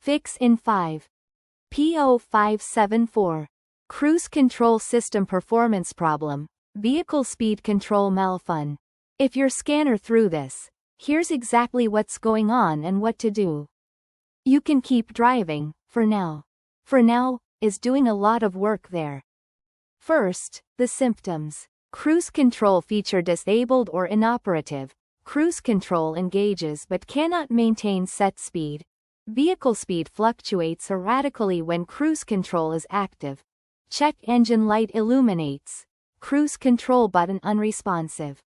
Fix in 5. P0574. Cruise Control System Performance Problem. Vehicle Speed Control Malfun. If your scanner threw this, here's exactly what's going on and what to do. You can keep driving, for now. For now, is doing a lot of work there. First, the symptoms. Cruise control feature disabled or inoperative. Cruise control engages but cannot maintain set speed. Vehicle speed fluctuates erratically when cruise control is active. Check engine light illuminates. Cruise control button unresponsive.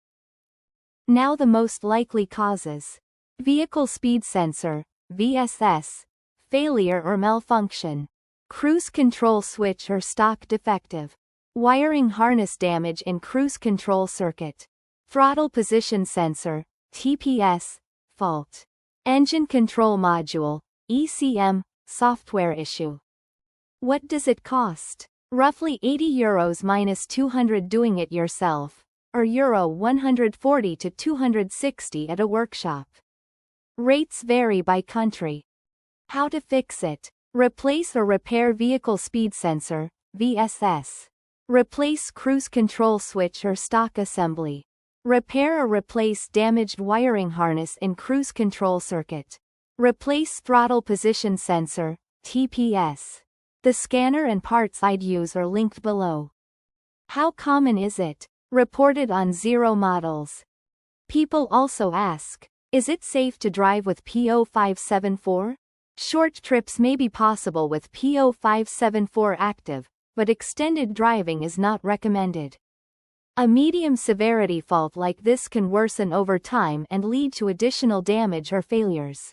Now the most likely causes. Vehicle speed sensor, VSS, failure or malfunction. Cruise control switch or stalk defective. Wiring harness damage in cruise control circuit. Throttle position sensor, TPS, fault. Engine control module, ECM, software issue. What does it cost? Roughly €80 minus 200 doing it yourself, or Euro 140 to 260 at a workshop. Rates vary by country. How to fix it? Replace or repair vehicle speed sensor, VSS. Replace cruise control switch or stalk assembly. Repair or replace damaged wiring harness in cruise control circuit. Replace throttle position sensor, TPS. The scanner and parts I'd use are linked below. How common is it? Reported on 0 models. People also ask, is it safe to drive with P0574? Short trips may be possible with P0574 active, but extended driving is not recommended. A medium-severity fault like this can worsen over time and lead to additional damage or failures.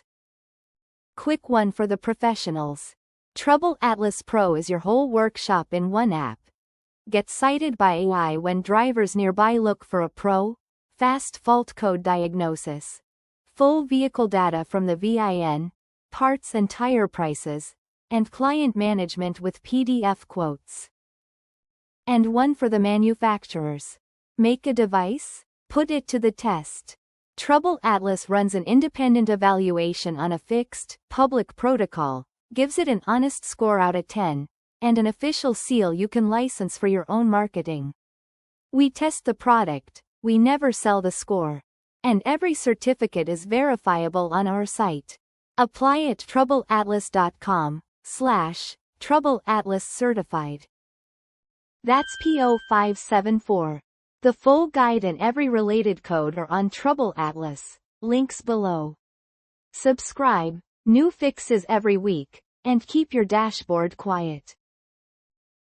Quick one for the professionals. TroubleAtlas Pro is your whole workshop in one app. Get cited by AI when drivers nearby look for a pro, fast fault code diagnosis, full vehicle data from the VIN, parts and tire prices, and client management with PDF quotes. And one for the manufacturers. Make a device? Put it to the test. TroubleAtlas runs an independent evaluation on a fixed, public protocol, gives it an honest score out of 10, and an official seal you can license for your own marketing. We test the product, we never sell the score. And every certificate is verifiable on our site. Apply at troubleatlas.com/TroubleAtlas certified. That's P0574. The full guide and every related code are on TroubleAtlas, links below. Subscribe, new fixes every week, and keep your dashboard quiet.